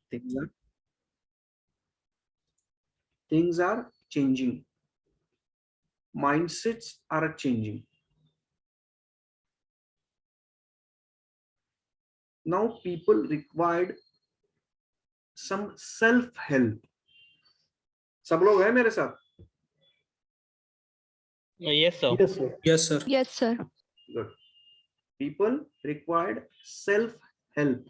things are changing. Mindsets are changing. Now people required some self-help. सब लोग हैं मेरे साथ? Yes, sir. Yes, sir. Yes, sir. Yes, sir. Good. People required self-help.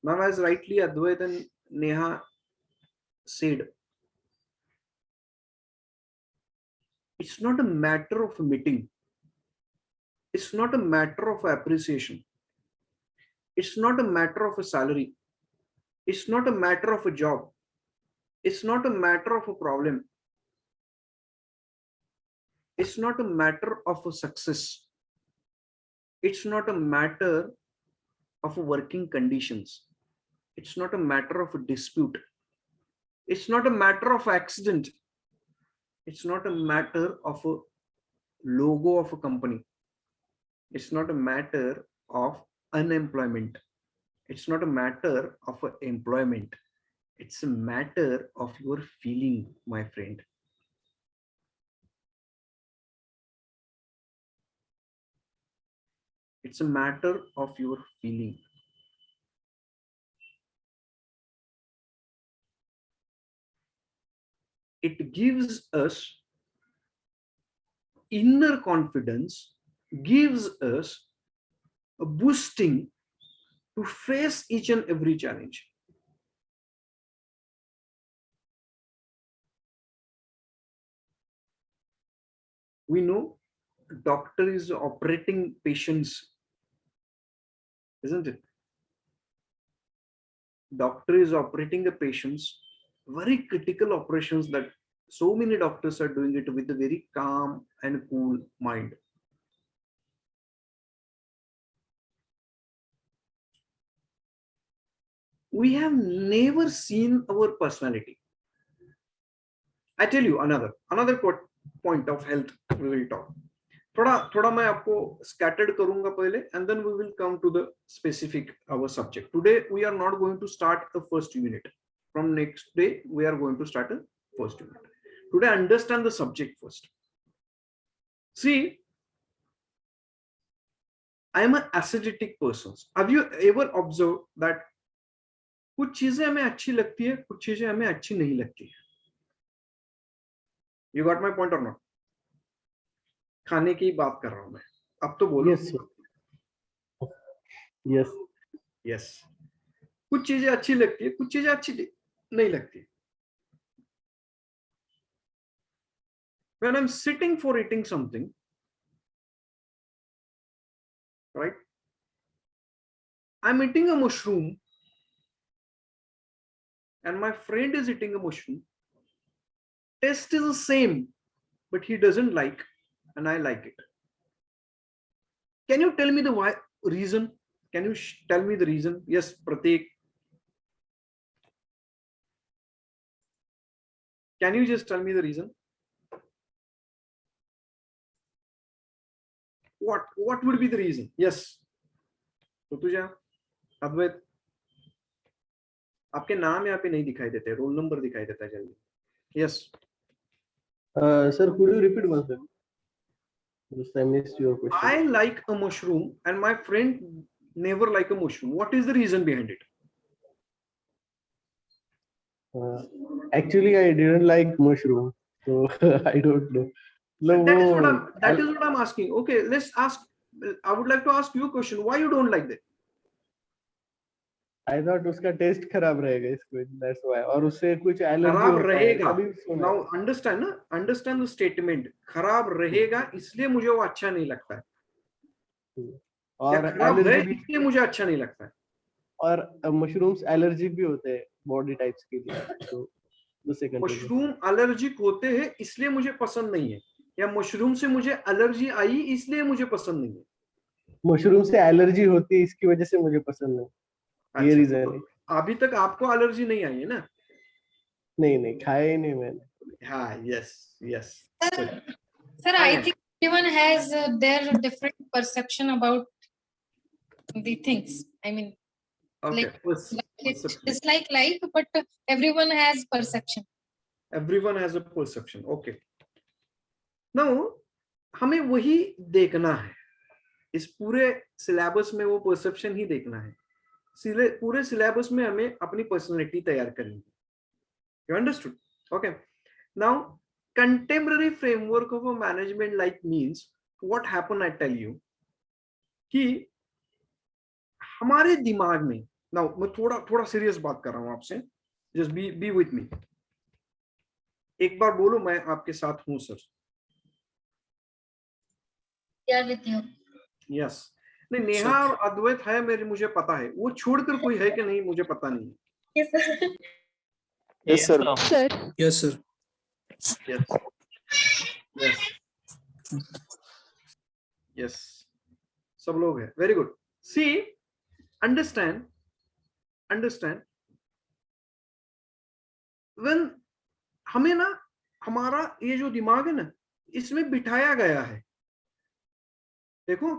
Now, as rightly Advait and Neha said, it's not a matter of meeting. It's not a matter of appreciation. It's not a matter of a salary. It's not a matter of a job. It's not a matter of a problem. It's not a matter of a success. It's not a matter of working conditions. It's not a matter of a dispute. It's not a matter of accident. It's not a matter of a logo of a company. It's not a matter of unemployment. It's not a matter of employment. It's a matter of your feeling, my friend. It's a matter of your feeling. It gives us inner confidence, gives us a boosting to face each and every challenge. We know a doctor is operating patients, isn't it? Doctor is operating the patients, very critical operations that so many doctors are doing it with a very calm and cool mind. We have never seen our personality. I tell you another point of health we will talk. थोड़ा मैं आपको scattered करूंगा पहले, and then we will come to the specific our subject. Today we are not going to start the first unit. From next day we are going to start a first unit. Today understand the subject first. See, I am an acidic person. Have you ever observed that कुछ चीजें हमें अच्छी लगती है, कुछ चीजें हमें अच्छी नहीं लगती है? You got my point or not? खाने की बात कर रहा हूं मैं, अब तो बोलो. Yes, sir. Yes. Yes. कुछ चीजें अच्छी लगती है, कुछ चीजें अच्छी नहीं लगती. When I'm sitting for eating something, right? I'm eating a mushroom, and my friend is eating a mushroom. Taste is the same, but he doesn't like, and I like it. Can you tell me the reason? Can you tell me the reason? Yes, Prateek. Can you just tell me the reason? What would be the reason? Yes. Rutuja, Advait. आपके नाम यहाँ पे नहीं दिखाई देते, roll number दिखाई देता है जल्दी. Yes. Sir, could you repeat once again? Just I missed your question. I like a mushroom and my friend never like a mushroom. What is the reason behind it? Actually, I didn't like mushroom, so I don't know. No, That is what I'm asking. Okay, let's ask. I would like to ask you a question. Why you don't like that? I thought उसका test खराब रहेगा इसको, that's why. और उससे कुछ allergy खराब होता है, रहेगा. कभी सुना है. Now understand ना? Understand the statement. खराब रहेगा इसलिए मुझे वो अच्छा नहीं लगता है. और खराब है एलर्जी भी, इसलिए मुझे अच्छा नहीं लगता है. और मशरूम्स एलर्जिक भी होते हैं बॉडी टाइप्स के लिए. तो दूसरे कंट्री मशरूम एलर्जिक होते हैं इसलिए मुझे पसंद नहीं है, या मशरूम से मुझे एलर्जी आई इसलिए मुझे पसंद नहीं है. मशरूम से एलर्जी होती है इसकी वजह से मुझे पसंद नहीं. ये अच्छा, रीजन है. अभी तक आपको एलर्जी नहीं आई है ना? नहीं खाया ही नहीं मैंने. हाँ, yes. Sir, I think everyone has their different perception about the things. I mean, Okay. It's like, but everyone has perception. Everyone has a perception. Okay. Now हमें वही देखना है, इस पूरे सिलेबस में वो परसेप्शन ही देखना है. पूरे सिलेबस में हमें अपनी पर्सनालिटी तैयार करनी है. You understood? Okay. Now contemporary framework of a management like means what happen, I tell you, कि हमारे दिमाग में, नाउ मैं थोड़ा सीरियस बात कर रहा हूं आपसे, जस्ट बी विथ मी. एक बार बोलो मैं आपके साथ हूं सर. With you. यस. नहीं, नेहा और अद्वैत है मेरे, मुझे पता है. वो छोड़कर कोई है कि नहीं मुझे पता नहीं है. Yes sir. Yes sir. Yes yes, सब लोग हैं. Very good. See, understand when हमें ना, हमारा ये जो दिमाग है ना, इसमें बिठाया गया है, देखो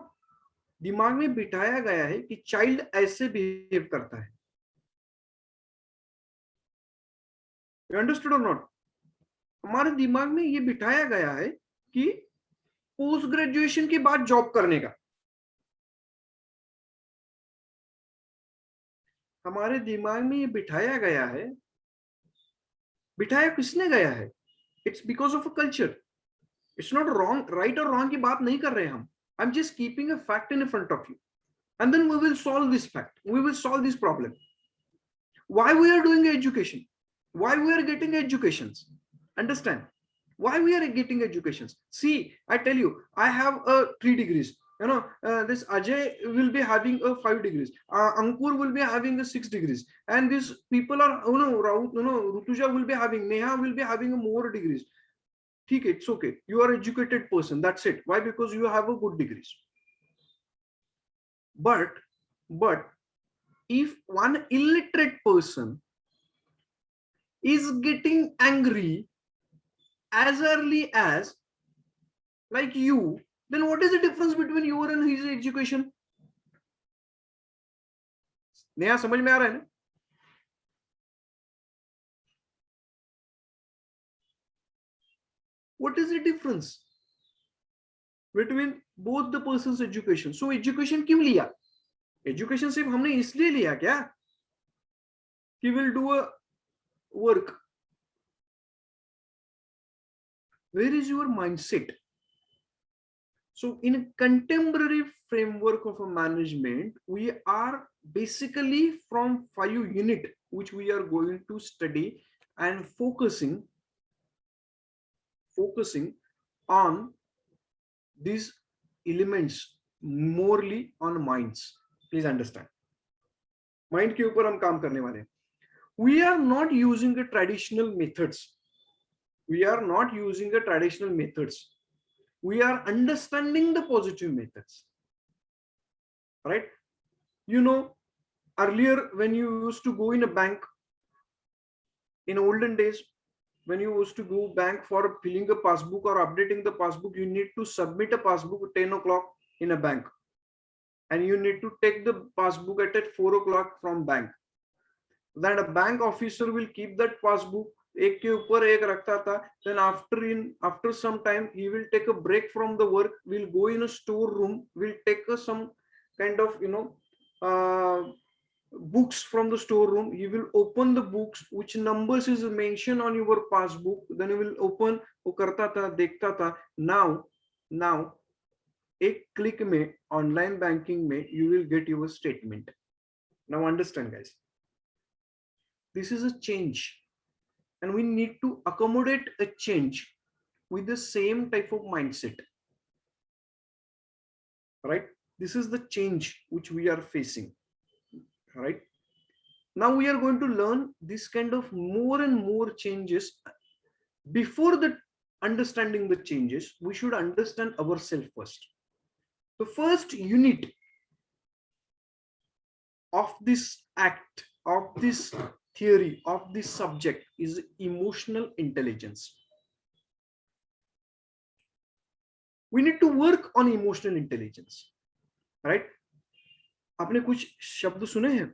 दिमाग में बिठाया गया है कि चाइल्ड ऐसे बिहेव करता है. यू अंडरस्टूड और नॉट? हमारे दिमाग में ये बिठाया गया है कि पोस्ट ग्रेजुएशन के बाद जॉब करने का. हमारे दिमाग में ये बिठाया गया है. बिठाया किसने गया है? It's because of a culture. It's not wrong, right और रॉन्ग की बात नहीं कर रहे हम. I am just keeping a fact in front of you, and then we will solve this fact, we will solve this problem. Why we are doing education? Why we are getting educations? Understand? Why we are getting educations? See, I tell you, I have 3 degrees. You know, this Ajay will be having 5 degrees. Ankur will be having 6 degrees. And these people are, Rutuja will be having, Neha will be having more degrees. Okay, it's okay. You are educated person. That's it. Why? Because you have a good degrees. But if one illiterate person is getting angry as early as like you, then what is the difference between your and his education? नया समझ में आ रहा है ना? What is the difference between both the person's education? So education क्यों लिया? Education सिर्फ हमने इसलिए लिया क्या कि will do a work? Where is your mindset? So in a contemporary framework of a management, we are basically from 5 unit which we are going to study and focusing on these elements, morely on minds. Please understand. Mind के ऊपर हम काम करने वाले हैं. We are not using the traditional methods. We are not using the traditional methods. We are understanding the positive methods, right? You know, earlier when you used to go in a bank, in olden days, when you used to go bank for filling a passbook or updating the passbook, you need to submit a passbook at 10 o'clock in a bank, and you need to take the passbook at 4 o'clock from bank. Then a bank officer will keep that passbook एक के ऊपर एक रखता था. Then after some time he will take a break from the work, will go in a store room, will take some kind of books from the store room. He will open the books which numbers is mentioned on your passbook. Then he will open, वो करता था, देखता था. Now एक click में online banking में you will get your statement. Now understand guys, this is a change. And we need to accommodate a change with the same type of mindset, right? This is the change which we are facing, right? Now we are going to learn this kind of more and more changes. Before the understanding the changes, we should understand ourselves first. The first unit of this act, of this theory, of this subject is emotional intelligence. We need to work on emotional intelligence, right? आपने कुछ शब्द सुने हैं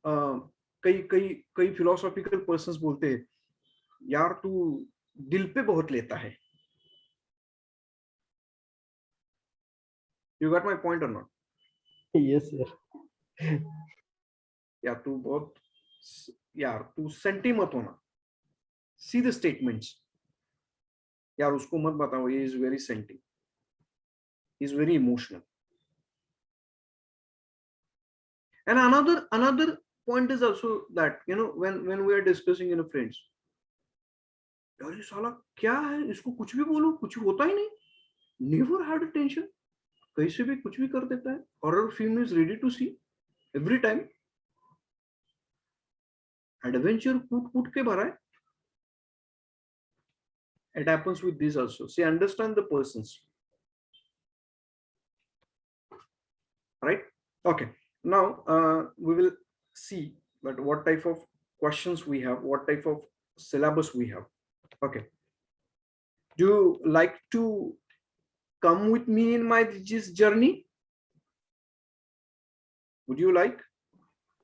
कई कई कई philosophical persons बोलते हैं यार तू दिल पे बहुत लेता है. यू गॉट माय पॉइंट और नॉट? Yes, sir. या तू बहुत, यार तू सेंटी मत होना. See the statements. यार उसको मत बताओ, ये is very senti, is very emotional. And another point is also that when we are discussing in a friends, यार ये साला क्या है, इसको कुछ भी बोलो कुछ होता ही नहीं. नेवर हैड टेंशन, कैसे भी कुछ भी कर देता है. Horror film is ready to see every time. Adventure कूट कूट के भरा है. It happens with this also. See, understand the persons, right? Okay. Now we will see that what type of questions we have, what type of syllabus we have. Okay. Do you like to come with me in my this journey? Would you like?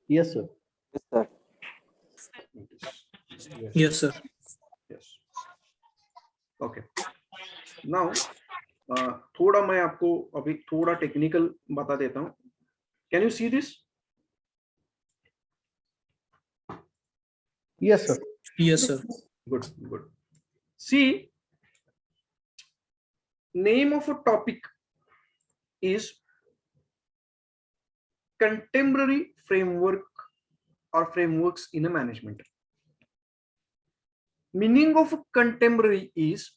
Yes, sir. Yes, sir. Yes. Okay. Now थोड़ा मैं आपको अभी थोड़ा technical बता देता हूँ. Can you see this? Yes, sir. Yes, sir. Good, good. See, name of a topic is contemporary framework or frameworks in a management. Meaning of contemporary is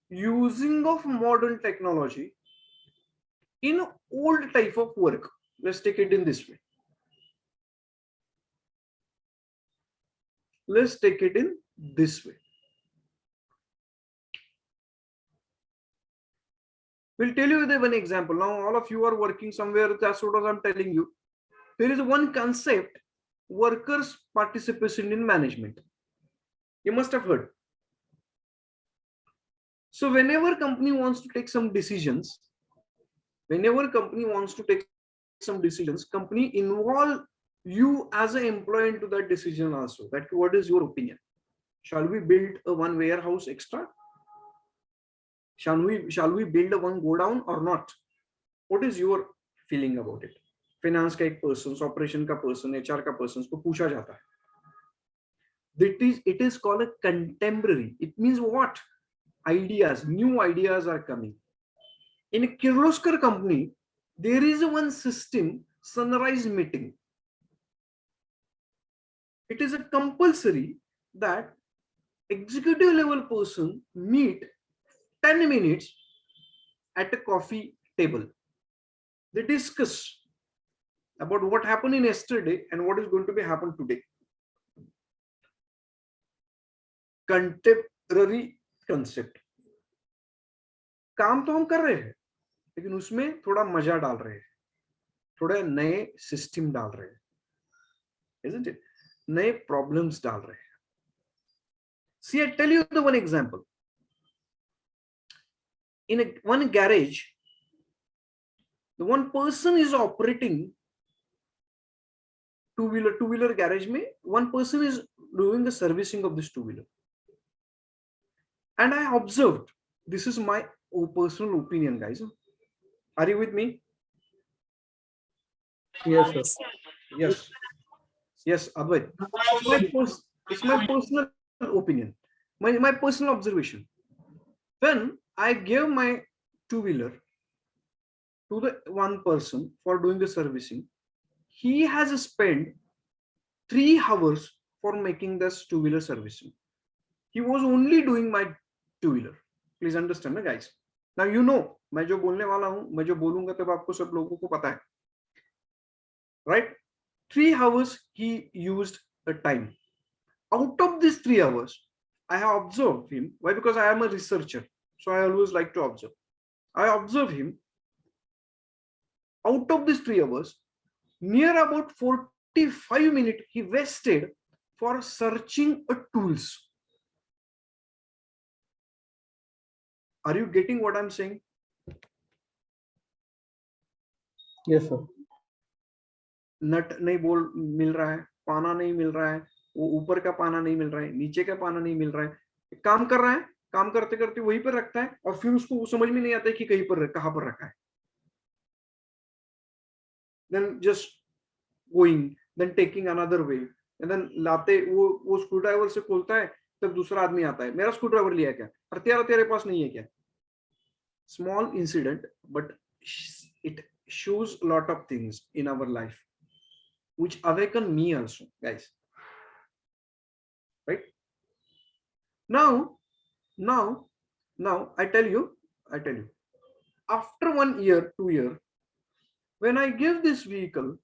using of modern technology in old type of work. Let's take it in this way. Let's take it in this way. We'll tell you the one example. Now all of you are working somewhere, that's what I'm telling you. There is one concept, workers participation in management. You must have heard. So whenever company wants to take some decisions, company involve you as an employee into that decision also. That what is your opinion? Shall we build a one warehouse extra? Shall we build a one go down or not? What is your feeling about it? Finance का एक person, operation का person, HR का person को पूछा जाता है. It is called a contemporary. It means what? Ideas, new ideas are coming. In a Kirloskar company, there is one system, sunrise meeting. It is a compulsory that executive level person meet 10 minutes at a coffee table. They discuss about what happened in yesterday and what is going to be happen today. Contemporary concept. काम तो हम कर रहे हैं लेकिन उसमें थोड़ा मजा डाल रहे हैं, थोड़े नए सिस्टम डाल रहे हैं, isn't it? नए प्रॉब्लम्स डाल रहे हैं. See, I tell you the one example. In one garage, the one person is operating two-wheeler garage में, one person is doing the servicing of this two-wheeler. And I observed, this is my personal opinion, guys. Are you with me? Yes, sir. Yes, Advait. It's my personal opinion, my personal observation. When I gave my two-wheeler to the one person for doing the servicing, he has spent 3 hours for making this two-wheeler servicing. He was only doing my two-wheeler. Please understand, guys. Now you know, मैं जो बोलने वाला हूँ, मैं जो बोलूंगा तब आपको सब लोगों को पता है, right? 3 hours he used a time. Out of these 3 hours, I have observed him. Why? Because I am a researcher, so I always like to observe. I observe him. Out of these 3 hours, near about 45 minutes he wasted for searching a tools. Are you getting what I'm saying? Yes, sir. नट नहीं बोल मिल रहा है, पाना नहीं मिल रहा है, वो ऊपर का पाना नहीं मिल रहा है, नीचे का पाना नहीं मिल रहा है, काम कर रहा है, काम करते करते वहीं पर रखता है और फिर उसको समझ में नहीं आता है कि कहीं पर कहां पर रखा है. Then just going, then taking another way, and then लाते वो स्क्रू ड्राइवर से खोलता है, तब दूसरा आदमी आता है, मेरा स्क्रू ड्राइवर लिया क्या, और तेरे पास नहीं है क्या. Small incident, but it shows a lot of things in our life which awaken me also, guys. Right now, I tell you, after 1 year, 2 year, when I give this vehicle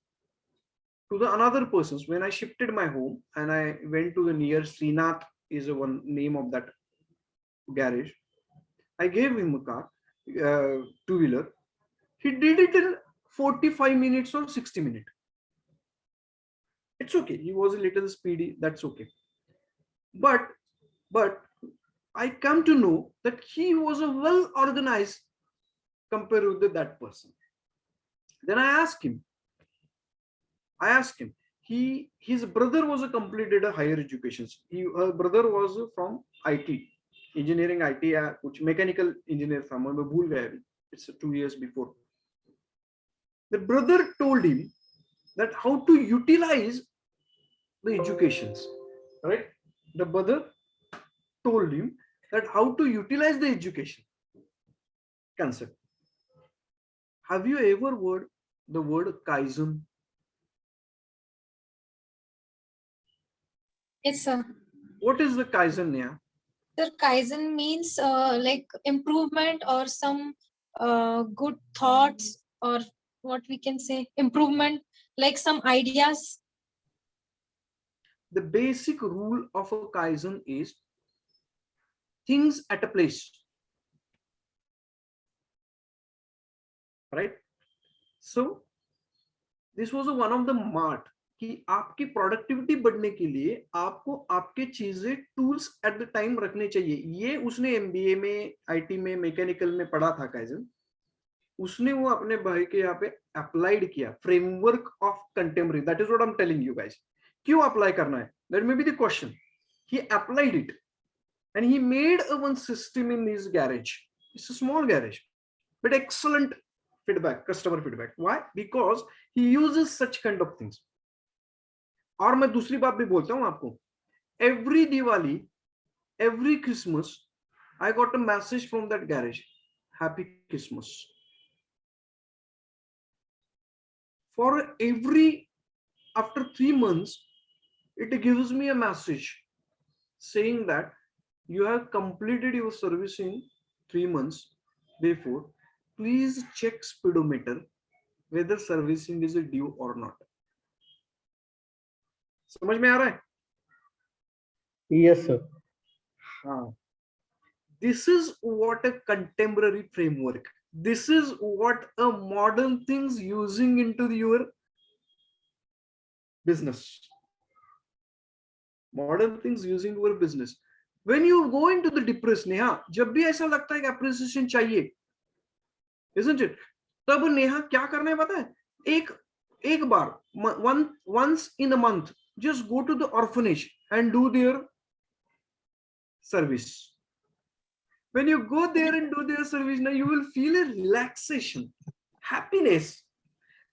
to the another persons, when I shifted my home and I went to the near Srinath is one name of that garage, I gave him a car, two-wheeler. He did it in 45 minutes or 60 minutes. It's okay, he was a little speedy, that's okay, but I come to know that he was a well organized compared with that person. Then I asked him, his brother was a completed a higher education. Her brother was from IT, engineering, IT या कुछ mechanical engineer था, मैं भूल गया अभी. It's 2 years before. The brother told him that how to utilize the educations, right? The brother told him that how to utilize the education concept. Have you ever heard the word Kaizen? Yes, sir. What is the Kaizen, Neha? Sir, Kaizen means like improvement or some good thoughts, or what we can say, improvement, like some ideas. The basic rule of a Kaizen is things at a place, right? So this was one of the mart कि आपकी productivity बढ़ने के लिए आपको आपके चीजें tools at the time रखने चाहिए. ये उसने एमबीए में, आईटी में, मैकेनिकल में पढ़ा था काइजन. उसने वो अपने भाई के यहाँ पे अप्लाइड किया, framework of contemporary. That is what I am telling you guys. क्यों अप्लाई करना है, that may be the question. He applied it and he made a one system in his garage. It's a small garage, but excellent feedback, customer feedback. Why? Because he uses such kind of things. और मैं दूसरी बात भी बोलता हूं आपको. Every Diwali, every Christmas, I got a message from that garage. Happy Christmas. For every, after 3 months, it gives me a message saying that you have completed your service in 3 months before. Please check speedometer whether servicing is due or not. समझ में आ रहा है? Yes, sir. हाँ. This is what a contemporary framework. This is what a modern things using into your business. Modern things using your business. When you go into the depressed, Neha, जब भी ऐसा लगता है कि appreciation चाहिए, isn't it? तब नेहा क्या करना है पता है? एक बार, once in a month, just go to the orphanage and do their service. When you go there and do their service, now you will feel a relaxation, happiness.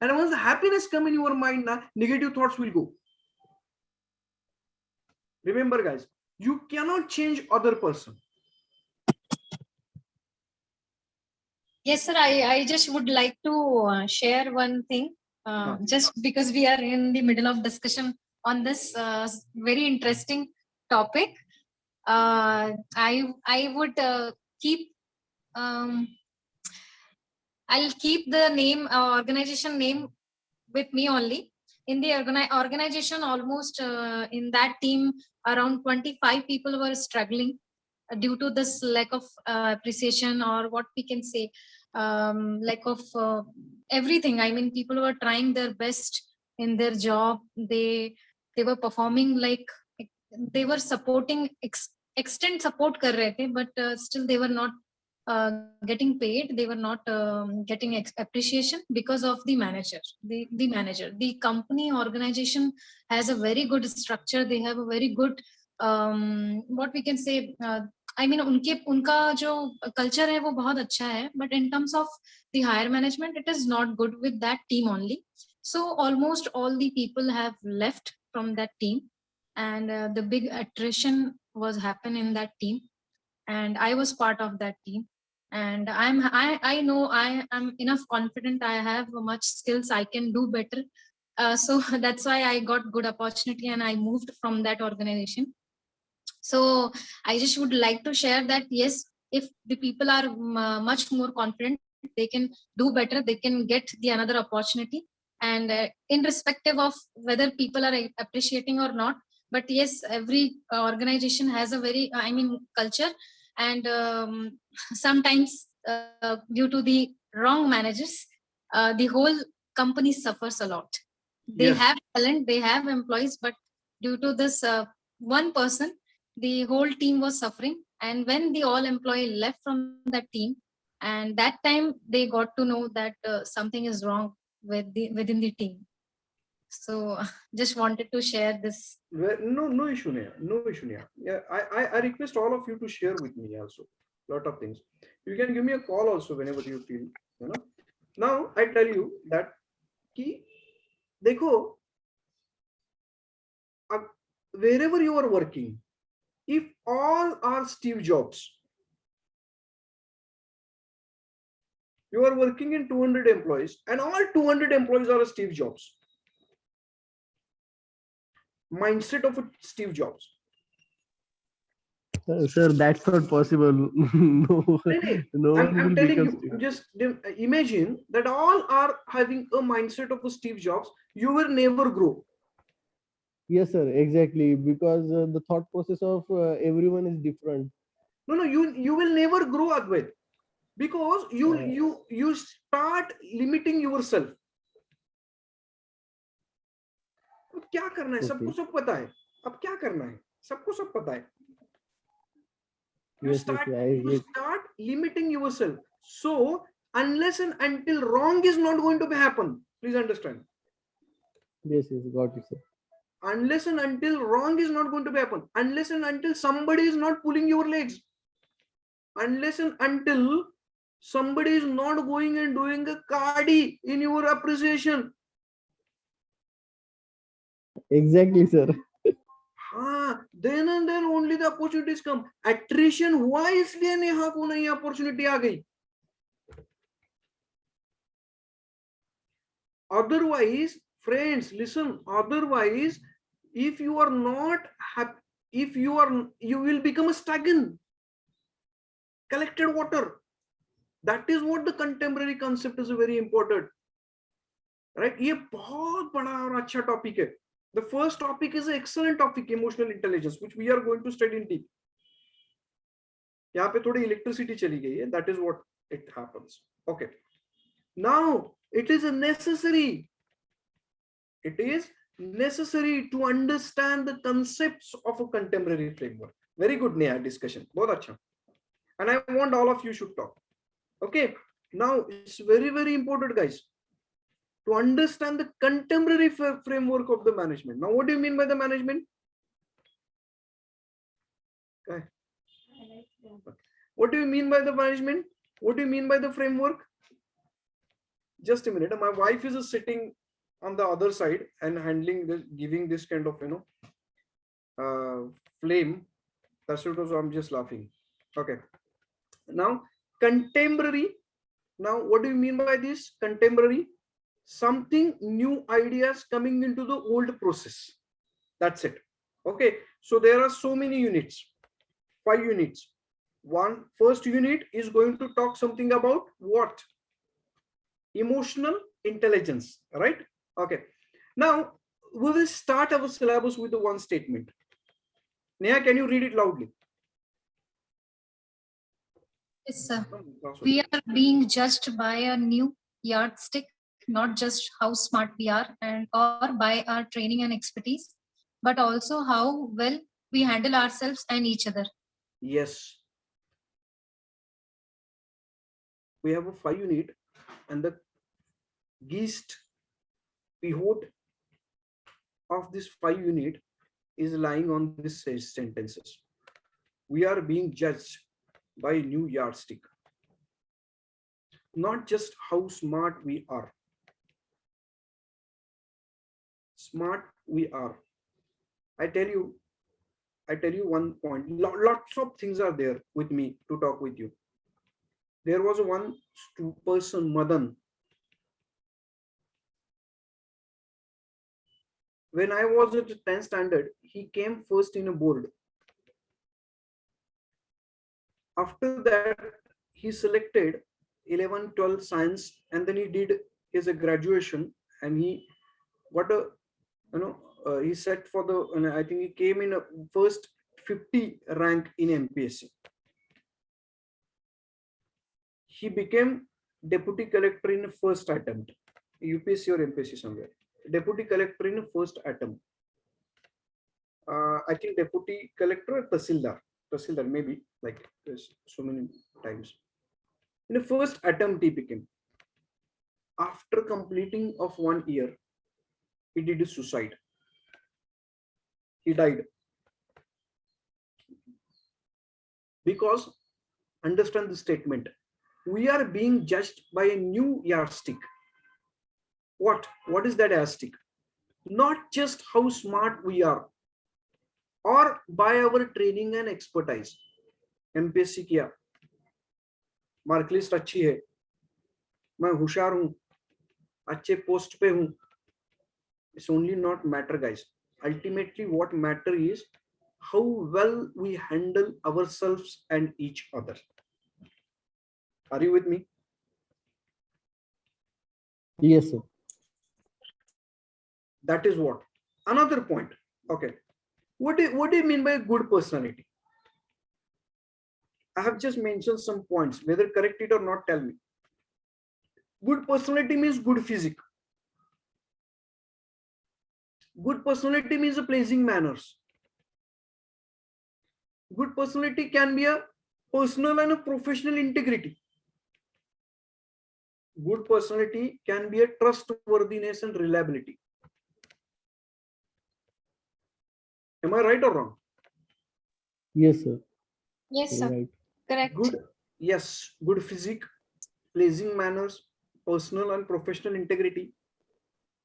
And once the happiness come in your mind, now negative thoughts will go. Remember guys, you cannot change other person. Yes, sir. I just would like to share one thing. Just because we are in the middle of discussion on this very interesting topic, I would keep I'll keep the name, organization name with me only. In the organization, almost in that team, around 25 people were struggling due to this lack of appreciation, or what we can say, lack of everything. I mean, people were trying their best in their job. They were performing like they were supporting, extent support kar rahe the, but still they were not getting paid. They were not getting appreciation because of the manager. The manager, the company organization has a very good structure. They have a very good what we can say. I mean, उनका जो culture है वो बहुत अच्छा है. But in terms of the higher management, it is not good with that team only. So almost all the people have left from that team, and the big attrition was happen in that team, and I was part of that team. And I know I am enough confident, I have much skills, I can do better. So that's why I got good opportunity and I moved from that organization. So I just would like to share that yes, if the people are much more confident, they can do better, they can get the another opportunity. And irrespective of whether people are appreciating or not, but yes, every organization has a very, I mean, culture. And sometimes due to the wrong managers, the whole company suffers a lot. They Yes. have talent, they have employees, but due to this one person, the whole team was suffering. And when the all employee left from that team, and that time they got to know that something is wrong within the team. So just wanted to share this. No issue, Neha. No issue, Neha. Yeah, I request all of you to share with me also lot of things. You can give me a call also whenever you feel, you know. Now I tell you that कि देखो, wherever you are working, if all are Steve Jobs, you are working in 200 employees and all 200 employees are Steve Jobs. Mindset of a Steve Jobs. Sir, that's not possible. No, no one I'm will telling become you, Steve. just imagine that all are having a mindset of a Steve Jobs. You will never grow. Yes, sir, exactly. Because the thought process of everyone is different. No, you will never grow, Advait, because you start limiting yourself. अब क्या करना है? सबको सब पता है. अब क्या करना है? सबको सब पता है. You start limiting yourself. So unless and until wrong is not going to happen, please understand. Yes, got it, sir. Unless and until wrong is not going to happen, unless and until somebody is not pulling your legs, unless and until somebody is not going and doing a cardi in your appreciation. Exactly, sir. Then and then only the opportunities come. Attrition हुआ इसलिए नेहा को नई opportunity आ गई. Otherwise, friends, listen, otherwise, if you are not happy, you will become a stagnant, collected water. That is what the contemporary concept is very important. Right? ये बहुत बड़ा और अच्छा topic है. The first topic is an excellent topic, emotional intelligence, which we are going to study in deep. यहाँ पे थोड़ी electricity चली गई है. That is what it happens. Okay. Now it is necessary. It is necessary to understand the concepts of a contemporary framework. Very good, Neha, discussion. बहुत अच्छा. And I want all of you should talk. Okay. Now it's very, very important, guys, to understand the contemporary framework of the management. Now, what do you mean by the management? Okay. What do you mean by the management? What do you mean by the framework? Just a minute. My wife is sitting on the other side and handling this, giving this kind of, flame. That's what I'm just laughing. Okay. Now, contemporary. Now, what do you mean by this? Contemporary? Something new ideas coming into the old process. That's it. Okay. So there are so many units, 5 units. First unit is going to talk something about what? Emotional intelligence, right? Okay. Now we will start our syllabus with the one statement. Neha, can you read it loudly? Yes, sir. We are being judged by a new yardstick, not just how smart we are and or by our training and expertise, but also how well we handle ourselves and each other. Yes. we have a 5 unit, and the Geest pivot of this 5 unit is lying on these sentences. We are being judged by a new yardstick, not just how smart we are. Smart we are. I tell you one point. Lots of things are there with me to talk with you. There was one person, Madan. When I was at 10th standard, he came first in a board. After that, he selected 11, 12 science, and then he did his graduation, and he got a, he set for the, and I think he came in a first 50 rank in MPSC. He became deputy collector in the first attempt, UPSC or MPSC somewhere. Deputy collector in the first attempt. I think deputy collector or Tahsildar maybe, like there's so many times. In the first attempt he became. After completing of 1 year, he did suicide. He died. Because, understand the statement, we are being judged by a new yardstick. What is that yardstick? Not just how smart we are, or by our training and expertise. MPSC किया, mark list अच्छी है, मैं होशियार हूं, अच्छे post पे हूं. It's only not matter, guys. Ultimately, what matter is how well we handle ourselves and each other. Are you with me? Yes, sir. That is what. Another point. Okay. What do you mean by good personality? I have just mentioned some points. Whether correct it or not, tell me. Good personality means good physique. Good personality means a pleasing manners. Good personality can be a personal and a professional integrity. Good personality can be a trustworthiness and reliability. Am I right or wrong? Yes, sir. Yes, You're sir. right. Correct. Good, yes, good physique, pleasing manners, personal and professional integrity.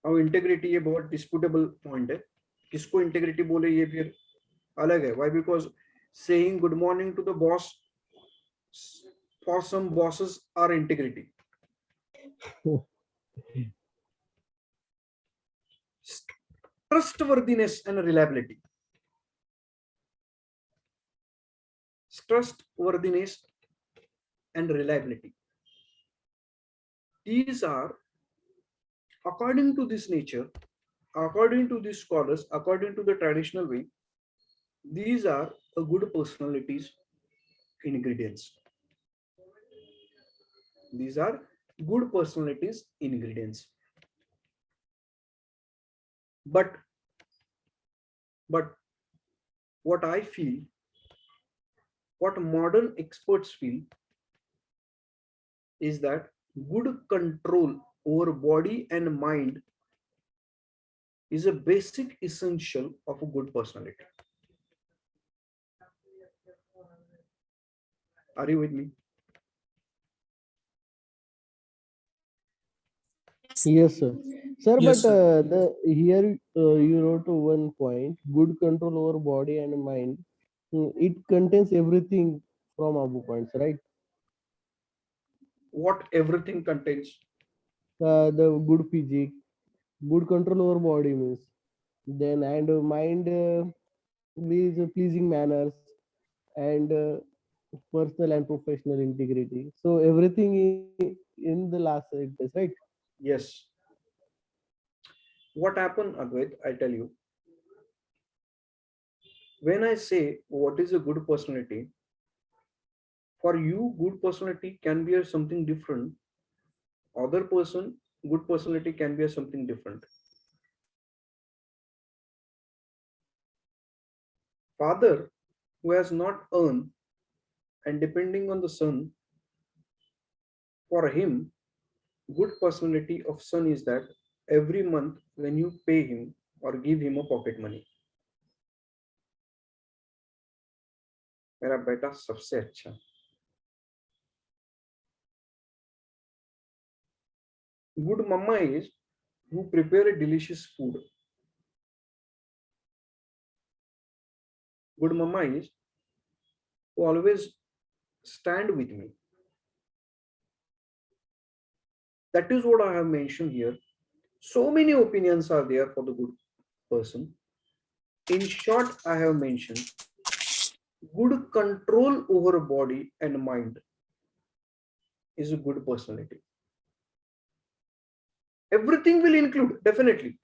अब integrity ये बहुत disputable point है, किसको integrity बोले ये फिर अलग है. Why? Because saying good morning to the boss for some bosses are integrity. Trustworthiness and reliability. Trustworthiness and reliability. These are, according to this nature, according to these scholars, according to the traditional way, these are a good personalities ingredients. These are good personalities ingredients. But what I feel, what modern experts feel, is that good control over body and mind is a basic essential of a good personality. Are you with me? Yes, sir. Sir, Yes, but here you wrote one point: good control over body and mind. It contains everything from above points, right? What everything contains? The good physique, good control over body means, then and mind is pleasing manners, and personal and professional integrity. So everything in the last sentence, right? Yes. What happened, Advait? I tell you. When I say what is a good personality, for you, good personality can be something different. Other person, good personality can be something different. Father who has not earned and depending on the son For him, good personality of son is that every month when you pay him or give him a pocket money, मेरा बेटा सबसे अच्छा. Good mama is who prepare a delicious food. Good mama is who always stand with me. That is what I have mentioned here. So many opinions are there for the good person. In short, I have mentioned good control over body and mind is a good personality. Everything will include, definitely.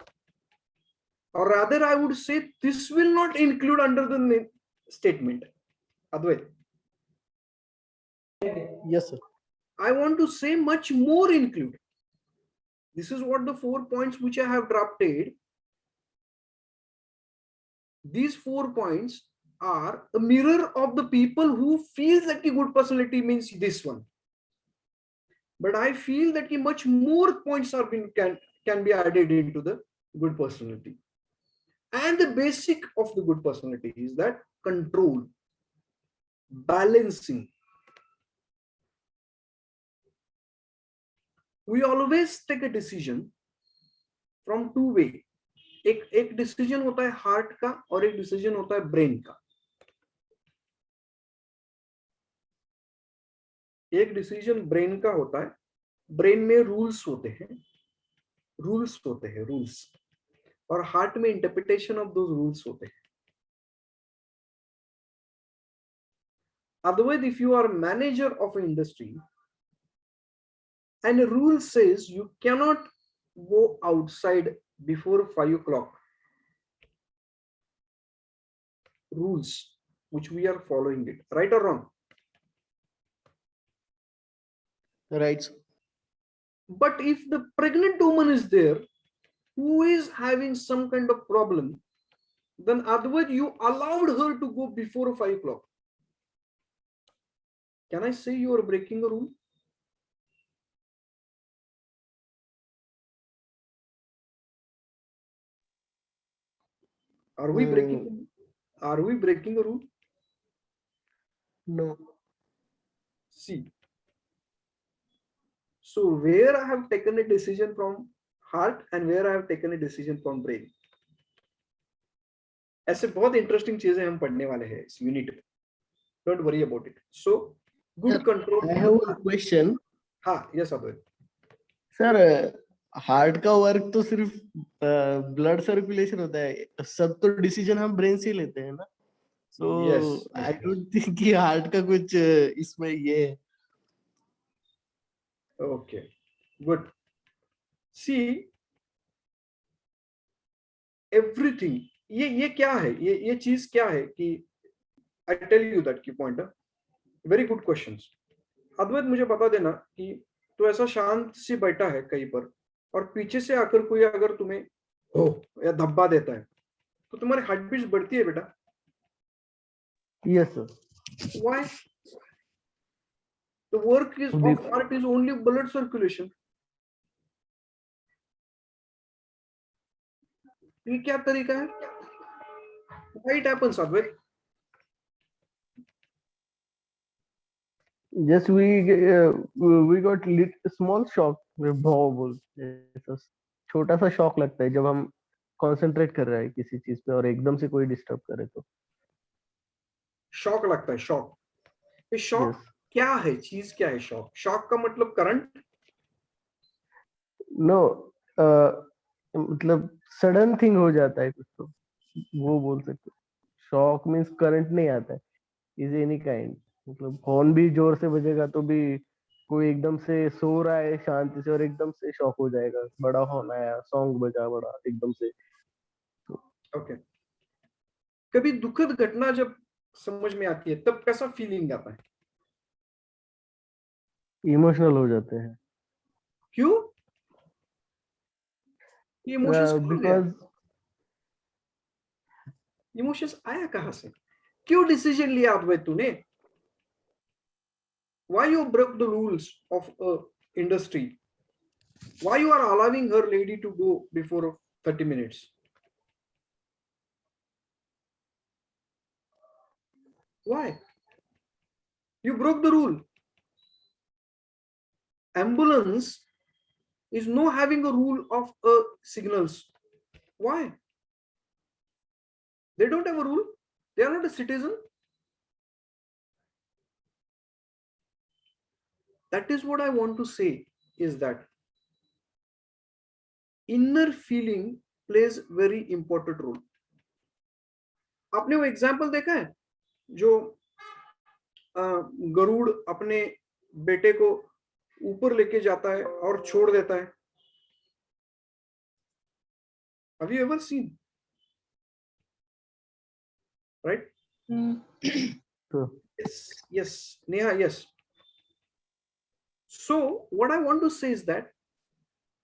Or rather, I would say this will not include under the statement. Advait, Yes, sir. I want to say much more include. This is what the 4 points which I have drafted. These 4 points are a mirror of the people who feels that a good personality means this one. But I feel that much more points are can be added into the good personality. And the basic of the good personality is that control, balancing. We always take a decision from two way. एक decision होता है heart का और एक decision होता है brain का. एक डिसीजन ब्रेन का होता है. ब्रेन में रूल्स होते हैं, रूल्स, और हार्ट में इंटरप्रिटेशन ऑफ दोज रूल्स होते हैं. Otherwise, if you are manager of an industry and a rule says you cannot go outside before 5 o'clock, rules which we are following it, right or wrong? Right, sir. But if the pregnant woman is there who is having some kind of problem, then otherwise you allowed her to go before 5 o'clock. Can I say you are breaking a rule? Are we breaking? Are we breaking a rule? No. See. So where I have taken a decision from heart and where I have taken a decision from brain. ऐसे बहुत interesting चीजें हम पढ़ने वाले हैं इस unit में. Don't worry about it. So good control. I have one question. हाँ, yes अद्वैत. सर, हार्ट का वर्क तो सिर्फ ब्लड सर्कुलेशन होता है, सब तो डिसीजन हम ब्रेन से लेते हैं ना. सो आई डोंट थिंक कि हार्ट का कुछ इसमें ये है. Okay, good. See, everything. ये क्या है? ये चीज क्या है कि I tell you that की point है. Very good questions. अद्वैत मुझे बता देना कि तो ऐसा शांत से बैठा है कहीं पर और पीछे से आकर कोई अगर तुम्हें हो या धब्बा देता है तो तुम्हारी हार्ट बीट बढ़ती है बेटा? Yes, sir. Why? The work is of heart is only blood circulation. ये क्या तरीका है? Why it happens, Advait? Just we got small shock. बोल ऐसा छोटा सा शॉक लगता है जब हम कंसंट्रेट कर रहे हैं किसी चीज पे और एकदम से कोई डिस्टर्ब करे तो शॉक लगता है. शॉक, ये शॉक क्या है? चीज क्या है? शॉक, शॉक का मतलब करंट? नो, मतलब सडन थिंग हो जाता है कुछ तो वो बोल सकते. शॉक मींस करंट नहीं आता है, इज एनी काइंड. मतलब हॉर्न भी जोर से बजेगा तो भी कोई एकदम से सो रहा है शांति से और एकदम से शॉक हो जाएगा. बड़ा हॉर्न आया, सॉन्ग बजा बड़ा एकदम से. ओके. कभी दुखद घटना जब समझ में आती है तब कैसा फीलिंग आता है? इमोशनल हो जाते हैं. क्यों? ये इमोशंस बिकॉज इमोशंस आया कहां से? क्यों डिसीजन लिया अद्वैत तूने? Why you broke the rules of a industry, why you are allowing her lady to go before 30 minutes? Why? You broke the rule. Ambulance is no having a rule of signals. Why? They don't have a rule. They are not a citizen. That is what I want to say, is that inner feeling plays very important role. आपने वो example देखा है जो गरुड़ अपने बेटे को ऊपर लेके जाता है और छोड़ देता है? Have you ever seen? Right? True. Yes, Neha, yes. So what I want to say is that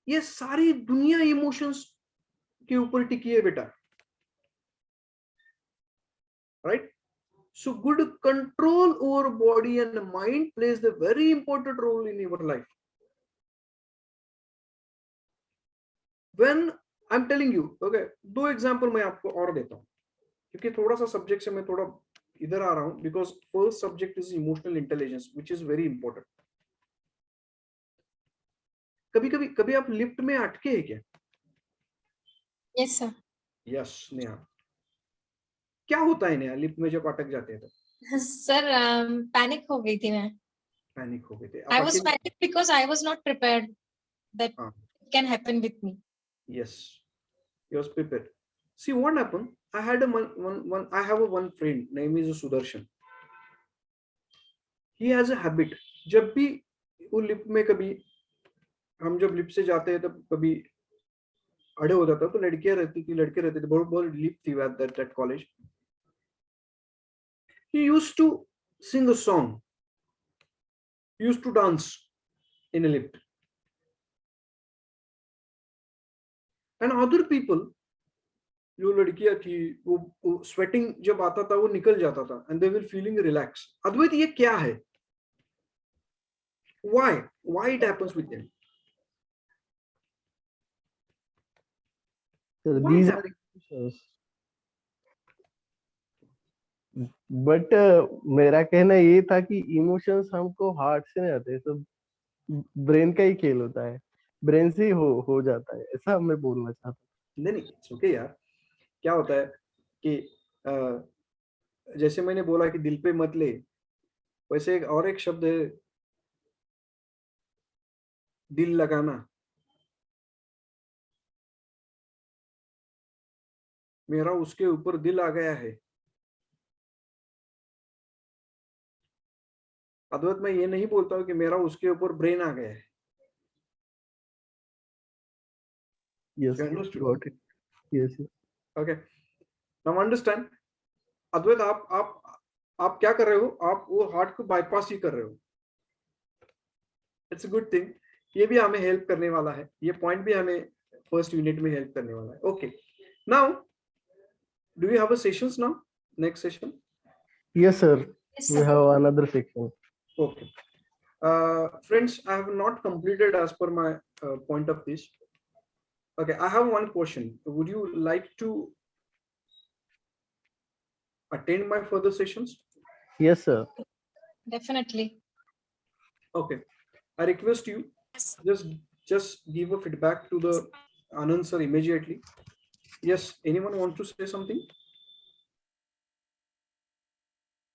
ये सारी दुनिया इमोशंस के ऊपर टिकी है बेटा. Right? So good control over body and mind plays a very important role in your life. When I'm telling you, okay, दो example मैं आपको और देता हूँ क्योंकि थोड़ा सा सब्जेक्ट से मैं थोड़ा इधर आ रहा हूँ, because first subject is emotional intelligence which is very important. कभी आप लिफ्ट में अटके हैं क्या? Yes, sir. यस नेहा, क्या होता है नेहा लिफ्ट में जब अटक जाते हैं तो? Sir, panic हो गई थी मैं. पैनिक हो गए थे? I was panicked because I was not prepared that हाँ. it can happen with me. Yes, he was prepared. See what happened? I had I have one friend, name is Sudarshan. He has a habit. जब भी वो lift में, कभी हम जब lift से जाते हैं तब कभी अड़े हो जाता, तो लड़के रहते थे, बहुत बहुत लिफ्ट थी at that college. He used to sing a song. He used to dance in a lift. And other people, जो लड़कियां थी, वो स्वेटिंग जब आता था वो निकल जाता था, and they were feeling relaxed. अद्वैत, ये क्या है? Why it happens with them? So Why these it are happens? emotions. But मेरा कहना ये था कि इमोशंस हमको हार्ट से नहीं आते, सब ब्रेन का ही खेल होता है, ब्रेन से ही हो जाता है, ऐसा मैं बोलना चाहता हूँ. नहीं, it's okay यार. क्या होता है कि जैसे मैंने बोला कि दिल पे मत ले, वैसे एक शब्द है, दिल लगाना. मेरा उसके ऊपर दिल आ गया है. अद्वैत, मैं ये नहीं बोलता हूँ कि मेरा उसके ऊपर ब्रेन आ गया है. Yes, You understood? got it. Yes, yes. Okay. Now understand. अद्वैत, आप क्या कर रहे हो? आप वो हार्ट को बाईपास ही कर रहे हो. It's a good thing. ये भी हमें हेल्प करने वाला है, ये पॉइंट भी हमें फर्स्ट यूनिट में हेल्प करने वाला है. Okay, now do you have a sessions now? Next session? Yes, sir. Yes, We sir. have another section. Okay. Friends, I have not completed as per my point of this. Okay, I have one question. Would you like to attend my further sessions? Yes, sir. Definitely. Okay, I request you just give a feedback to the Anand sir immediately. Yes, anyone want to say something?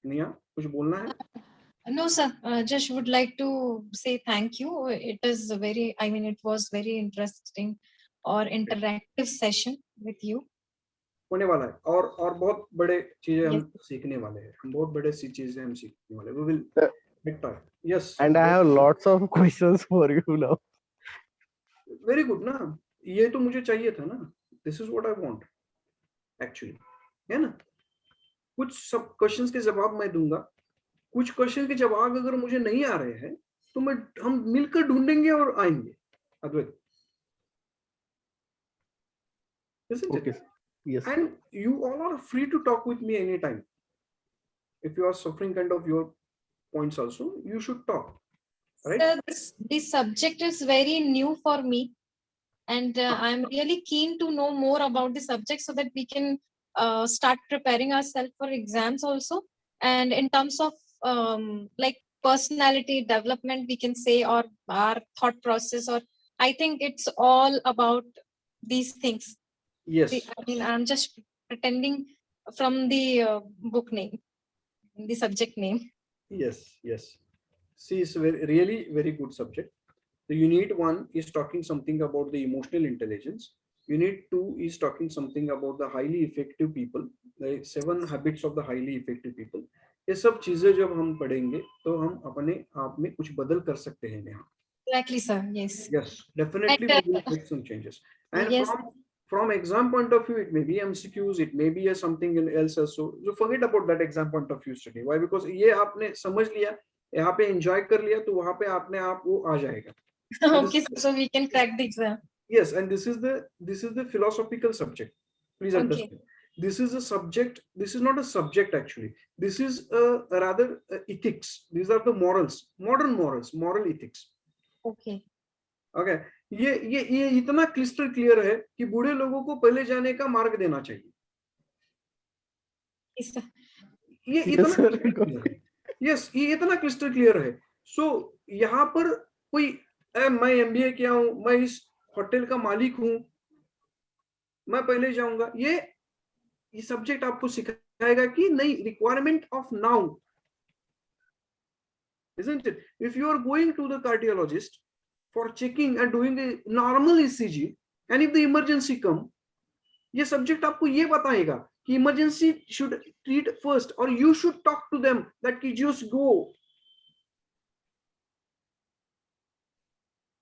Nia, कुछ बोलना है? No, sir. Just would like to say thank you. It is it was very interesting or interactive session with you. होने वाला है, और बहुत बड़े चीजें हम Yes. सीखने वाले हैं. हम बहुत बड़े सी चीजें हम सीखने वाले. We will Sir. big time. Yes. And I have lots of questions for you now. Very good ना, ये तो मुझे चाहिए था ना. This is what I want actually, है ना? कुछ सब क्वेश्चंस के जवाब मैं दूंगा, कुछ क्वेश्चन के जवाब अगर मुझे नहीं आ रहे हैं तो हम मिलकर ढूंढेंगे और आएंगे. अद्वैत, isn't it? Okay, sir. Yes. And you all are free to talk with me anytime. If you are suffering kind of your points also, you should talk. right? This subject is very new for me, and I'm really keen to know more about the subject so that we can start preparing ourselves for exams also. And in terms of like personality development, we can say, or our thought process, or I think it's all about these things. Yes. I mean, I'm just pretending from the book name, the subject name. Yes, yes. See, it's really very good subject. The unit 1 is talking something about the emotional intelligence. Unit 2 is talking something about the highly effective people, the 7 habits of the highly effective people. ये सब चीजें जब हम पढ़ेंगे तो हम अपने आप में कुछ बदल कर सकते हैं यहाँ. Exactly, sir. Yes. Yes, definitely And, we will make some changes. And yes. from exam point of view, it may be MCQs, it may be something else also. So forget about that exam point of view study. Why? Because ये आपने समझ लिया, यहाँ पे enjoy कर लिया, तो वहाँ पे आपने आप वो आ जाएगा. Okay, so we can crack the exam. Yes, and this is the philosophical subject. Please understand. Okay. This is a subject. This is not a subject actually. This is rather ethics. These are the morals, modern morals, moral ethics. Okay. Okay. ये इतना clyster clear है कि बूढ़े लोगों को पहले जाने का मार्ग देना चाहिए. Yes, sir. ये Yes, इतना sir. क्लियर है. Yes, ये इतना क्लिस्टर क्लियर है. So यहाँ पर कोई मैं MBA किया हूँ, मैं इस होटल का मालिक हूँ, मैं पहले जाऊंगा, ये सब्जेक्ट आपको सिखाएगा कि नहीं, requirement of now, isn't it? If you are going to the cardiologist for checking and doing a normal ECG, and if the emergency come, ये सब्जेक्ट आपको ये बताएगा कि इमरजेंसी शुड ट्रीट फर्स्ट, और you should talk to them that कि just go.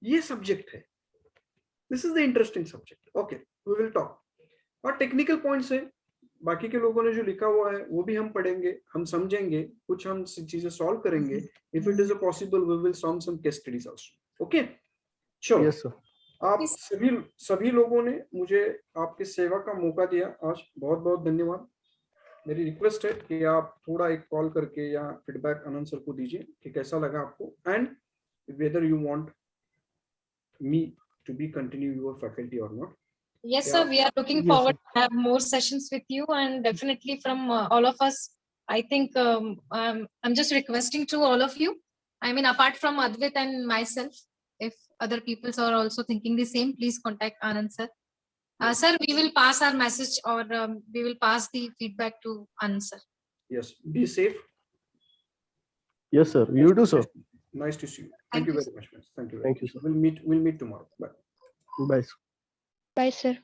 ये subject है. This is the interesting subject. Okay, we will talk. और टेक्निकल पॉइंट्स है, बाकी के लोगों ने जो लिखा हुआ है वो भी हम पढ़ेंगे, हम समझेंगे, कुछ हम चीजें सॉल्व करेंगे. If it is a possible we will solve some case studies also. Okay, चलो. Yes, sir. आप सभी लोगों ने मुझे आपकी सेवा का मौका दिया आज. बहुत बहुत धन्यवाद. मेरी रिक्वेस्ट है कि आप थोड़ा एक कॉल करके या फीडबैक आनंद सर को दीजिए कि कैसा लगा आपको, and whether you want me to be continue your faculty और not. Yes, sir. We are looking Yes, forward to have more sessions with you, and definitely from all of us. I think I'm just requesting to all of you. I mean, apart from Advait and myself, if other people are also thinking the same, please contact Anand sir. Sir, we will pass our message, or we will pass the feedback to Anand sir. Yes, be safe. Yes, sir. You too, sir. Nice to see you. Thank you very much, man. Thank you. Thank you, sir. We'll meet tomorrow. Bye. Bye, sir. Bye, sir.